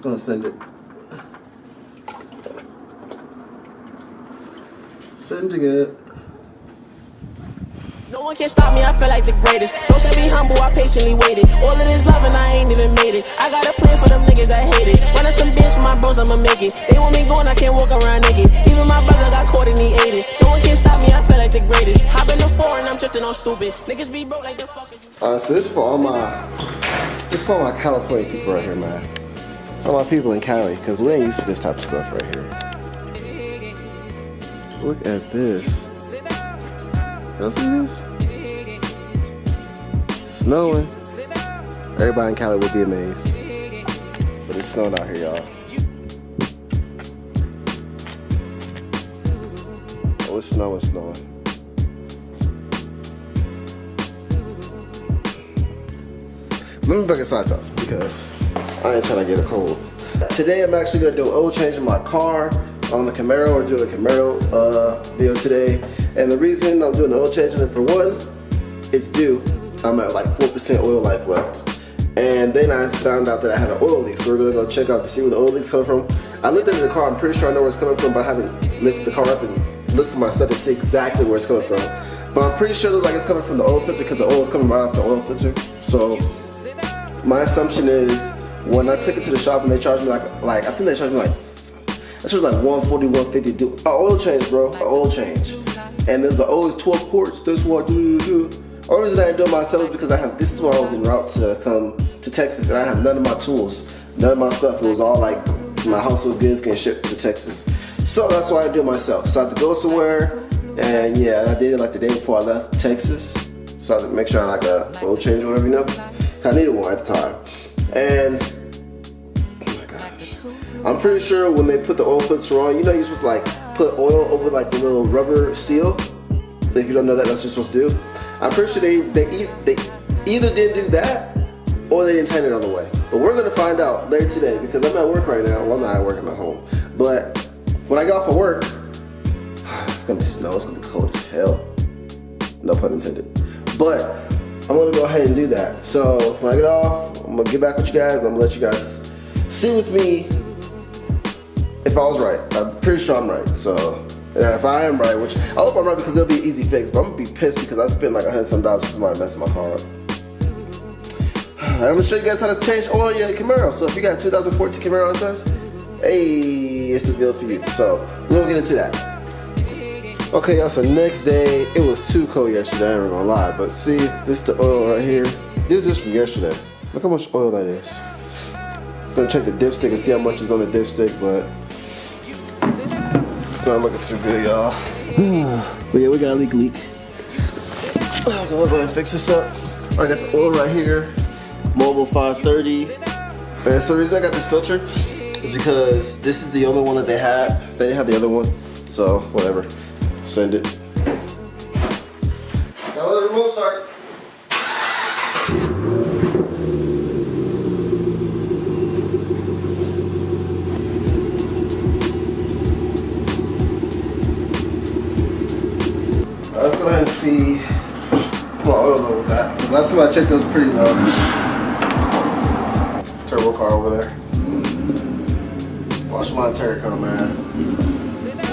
gonna send it. Sending it. No one can stop me, I feel like the greatest. Don't say be humble, I patiently waited. All of this love and I ain't even made it. I got a plan for them niggas that hate it. Run up some bands for my bros, I'ma make it. They want me going, I can't walk around naked. Even my brother got caught and he ate it. No one can stop me, I feel like the greatest. Hop in the foreign, I'm drifting on stupid. Niggas be broke like the fuck is you. Alright, so this for all my California people right here, man. It's all my people in Cali, because we ain't used to this type of stuff right here. Look at this. Y'all see this? Snowing. Everybody in Cali would be amazed. But it's snowing out here, y'all. Oh, it's snowing. Let me back inside though, because I ain't trying to get a cold. Today I'm actually gonna do an oil change in my car on the Camero. We're doing a Camero video today. And the reason I'm doing the oil change on it, for one, it's due. I'm at like 4% oil life left. And then I found out that I had an oil leak. So we're gonna go check out to see where the oil leak's coming from. I looked at the car, I'm pretty sure I know where it's coming from, but I haven't lifted the car up and looked for myself to see exactly where it's coming from. But I'm pretty sure it looks like it's coming from the oil filter, because the oil is coming right off the oil filter. So my assumption is, when I took it to the shop and they charged me like I think they charged me like $140, $150 do an oil change, bro, an oil change. And there's always 12 quarts. That's what I do. Only reason I didn't do it myself is because this is when I was en route to come to Texas, and I had none of my tools, none of my stuff. It was all like my household goods getting shipped to Texas. So that's why I do it myself. So I had to go somewhere, and yeah, I did it like the day before I left Texas. So I had to make sure I like a oil change or whatever, you know. I needed one at the time. And oh my gosh, I'm pretty sure when they put the oil filter on, you know, you're supposed to like put oil over like the little rubber seal. If you don't know that, that's what you're supposed to do. I'm pretty sure they either didn't do that or they didn't tighten it on the way. But we're gonna find out later today, because I'm at work right now. Well, I'm not at work, I'm at home. But when I get off of work, it's gonna be snow, it's gonna be cold as hell. No pun intended. But I'm gonna go ahead and do that. So when I get off, I'm gonna get back with you guys. I'm gonna let you guys see with me if I was right. I'm pretty sure I'm right. So if I am right, which I hope I'm right, because it'll be an easy fix. But I'm gonna be pissed because I spent like $100-some for somebody messing my car up. I'm gonna show you guys how to change oil in your Camaro. So if you got a 2014 Camaro SS, hey, it's the deal for you. So we'll get into that. Okay, y'all, so next day, it was too cold yesterday, I ain't gonna lie, but see, this is the oil right here. This is just from yesterday. Look how much oil that is. I'm gonna check the dipstick and see how much is on the dipstick, but it's not looking too good, y'all. But yeah, we got a leak. I'm gonna go ahead and fix this up. I got the oil right here, Mobile 530. And so the reason I got this filter is because this is the only one that they had. They didn't have the other one, so whatever. Send it. Now let the remote start. Let's go ahead and see where my oil level's at. Last time I checked, it was pretty low. Turbo car over there. Watch my turret come, man.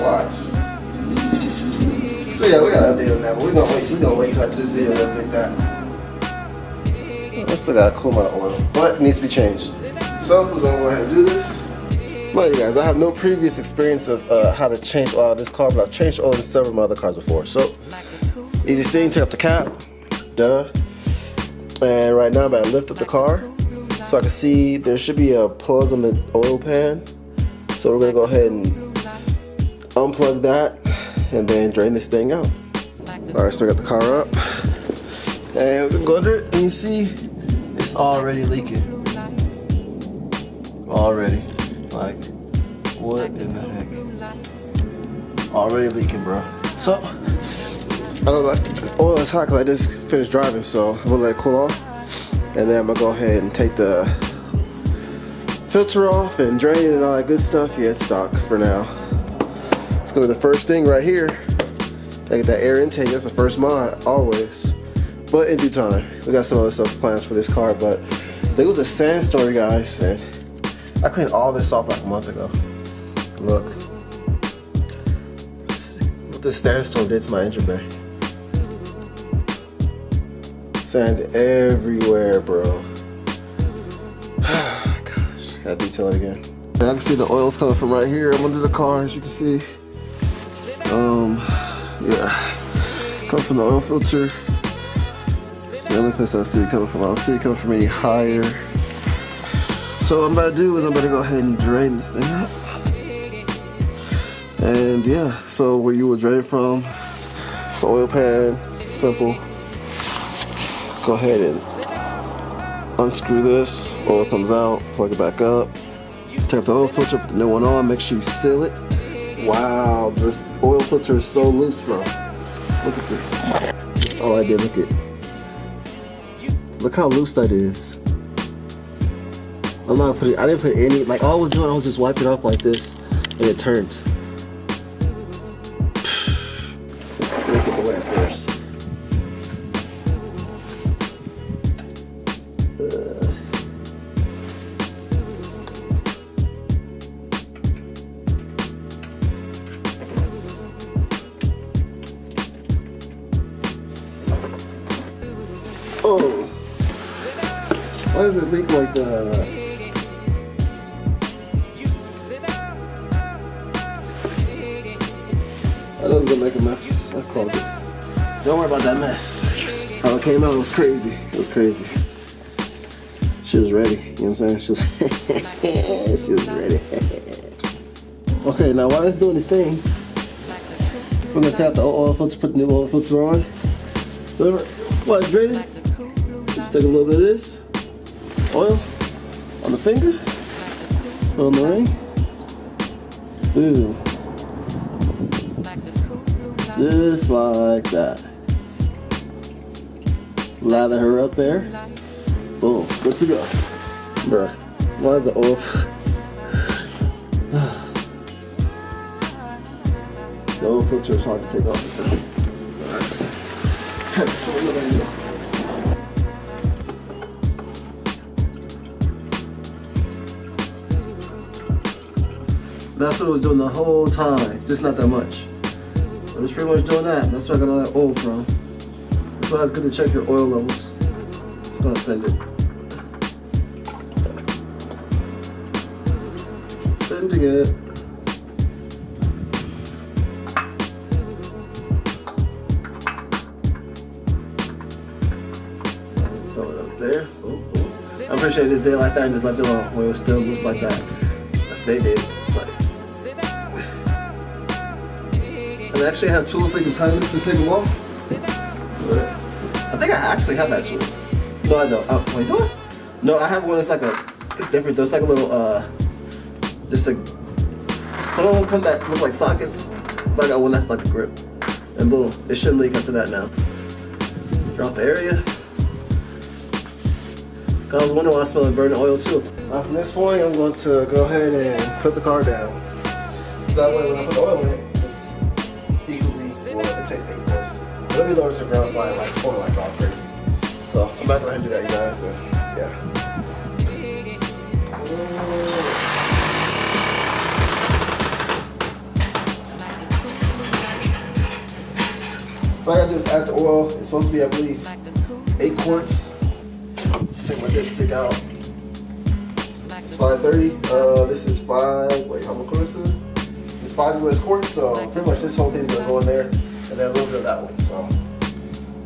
Watch. So yeah, we gotta update on that, but we're gonna wait till after this video to update that. I still got a cool amount of oil, but it needs to be changed. So we're gonna go ahead and do this. Well, you guys, I have no previous experience of how to change oil in this car, but I've changed oil in several of my other cars before. So easiest thing, take up the cap, duh. And right now I'm about to lift up the car so I can see there should be a plug on the oil pan. So we're gonna go ahead and unplug that and then drain this thing out. Alright, so I got the car up and we're gonna go under it, and you see it's already leaking. Already. Like, what in the heck? Already leaking, bro. So I don't like the oil is hot because I just finished driving, so I'm gonna let it cool off, and then I'm gonna go ahead and take the filter off and drain it and all that good stuff. Yeah, it's stock for now. It's gonna be the first thing right here. I get that air intake, that's the first mod, always. But in due time, we got some other stuff planned for this car, but there was a sandstorm, guys, and I cleaned all this off like a month ago. Look. What this sandstorm did to my engine bay. Sand everywhere, bro. Gosh, gotta detail it again. I can see the oil's coming from right here. I'm under the car, as you can see. Yeah, coming from the oil filter. It's the only place I see it coming from. I don't see it coming from any higher. So what I'm about to do is I'm about to go ahead and drain this thing out. And yeah, so where you will drain from, it's an oil pan, simple. Go ahead and unscrew this, oil comes out, plug it back up. Take up the oil filter, put the new one on, make sure you seal it. Wow, the oil filter is so loose, bro. Look at this. That's all I did, look how loose that is. I didn't put any, like all I was doing, I was just wiping it off like this, and it turns. Rinse it away at first. Oh, why does it leak like I know it's gonna make a mess. I called it. Don't worry about that mess. How it came out was crazy. It was crazy. She was ready. You know what I'm saying? She was ready. Okay, now while it's doing this thing, we're gonna tap the oil filter, put the new oil filter on. So while it's draining, just take a little bit of this oil on the finger, put on the ring. Boom. Just like that. Lather her up there. Boom. Good to go. Bruh. Why is the oil? The oil filter is hard to take off. That's what I was doing the whole time. Just not that much. I was pretty much doing that. That's where I got all that oil from. That's why it's good to check your oil levels. Just gonna send it. Sending it. Throw it up there. Ooh, ooh. I appreciate this day like that and just left it alone when it was still loose like that. That's what they did. It's like. And I actually have tools that can tighten this to take them off. But I think I actually have that tool. No, I don't. Oh, wait, do I? No, I have one that's like it's different. There's like a little, just a, some of them come that look like sockets. But I got one that's like a grip. And boom, it shouldn't leak after that now. Drop the area. I was wondering why I smell like burning oil too. Now from this point, I'm going to go ahead and put the car down. So that way when I put the oil in it, it's equally, well, it takes 8 course. It'll be lower to the ground so I like pouring like all crazy. So I'm about to go ahead and do that, you guys. So, yeah. What I gotta do is add the oil. It's supposed to be, I believe, 8 quarts. Take my dipstick out. It's 530. This is 5. Wait, how much quarts is this? It's 5 US quarts, so pretty much this whole thing's gonna go in there, and then a little bit of that one. So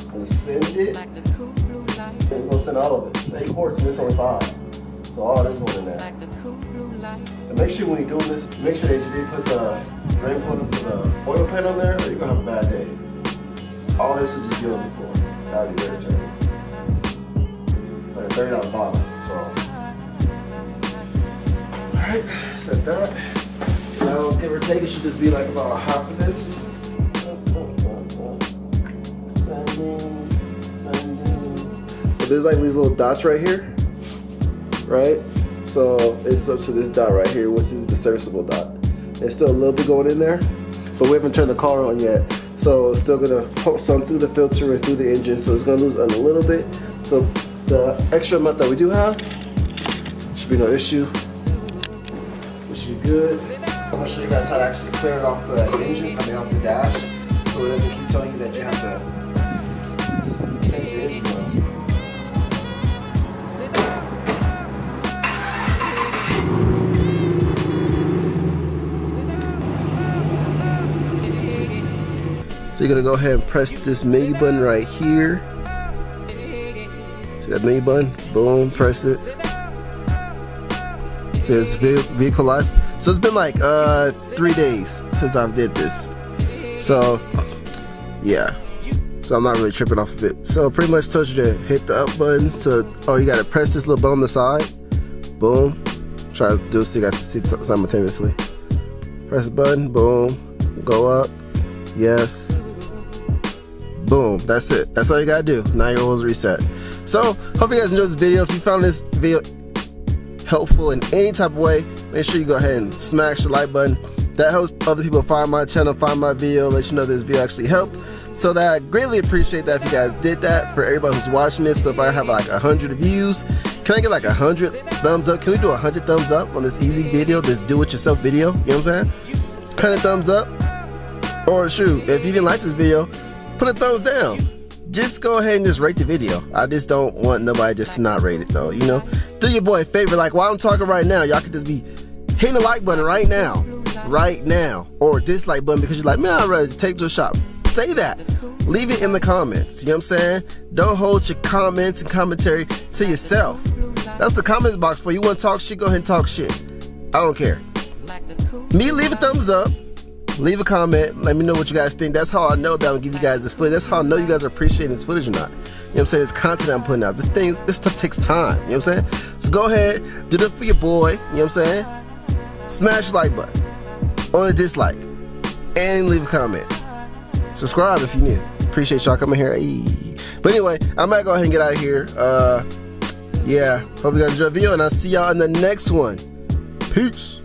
I'm gonna send it. And we're gonna send all of it. It's 8 quarts, and it's only 5. So all this going in there. And make sure when you're doing this, make sure that you did put the drain plug for the oil pan on there, or you're gonna have a bad day. All this will just be on the floor. That'll be very terrible. It's like a $30 bottle, so. Alright, set that. Now, give or take, it should just be like about half of this. Sending. But there's like these little dots right here, right? So it's up to this dot right here, which is the serviceable dot. There's still a little bit going in there, but we haven't turned the car on yet. So it's still gonna pump some through the filter and through the engine, so it's gonna lose a little bit. So the extra amount that we do have should be no issue. It should be good. I'm gonna show you guys how to actually clear it off the engine, off the dash, so it doesn't keep telling you that you have to change the engine oil. So you're gonna go ahead and press this menu button right here. See that menu button? Boom, press it. It says vehicle life. So it's been like 3 days since I did this. So yeah. So I'm not really tripping off of it. So pretty much tells you to hit the up button. So you gotta press this little button on the side. Boom. Try to do it so you guys can see it simultaneously. Press the button, boom, go up. Yes. Boom. That's it. That's all you gotta do. Now your oil's reset. So hope you guys enjoyed this video. If you found this video helpful in any type of way, make sure you go ahead and smash the like button. That helps other people find my channel, find my video, let you know this video actually helped. So that I greatly appreciate that if you guys did that. For everybody who's watching this, so if I have like 100 views, can I get like 100 thumbs up? Can we do 100 thumbs up on this easy video, this do-it-yourself video? You know what I'm saying? 100 thumbs up. Or shoot, if you didn't like this video, put a thumbs down. Just go ahead and just rate the video. I just don't want nobody just to not rate it though, you know? Do your boy a favor, like while I'm talking right now, y'all could just be hitting the like button right now. Or dislike button because you're like, man, I'd rather take to a shop. Say that. Leave it in the comments. You know what I'm saying? Don't hold your comments and commentary to yourself. That's the comments box for you. Want to talk shit? Go ahead and talk shit. I don't care. Me, leave a thumbs up. Leave a comment. Let me know what you guys think. That's how I know that I'm gonna give you guys this footage. That's how I know you guys are appreciating this footage or not. You know what I'm saying? It's content I'm putting out. This stuff takes time. You know what I'm saying? So go ahead, do that for your boy. You know what I'm saying? Smash the like button or a dislike and leave a comment. Subscribe if you need. Appreciate y'all coming here. But anyway, I might go ahead and get out of here. Yeah, hope you guys enjoyed the video and I'll see y'all in the next one. Peace.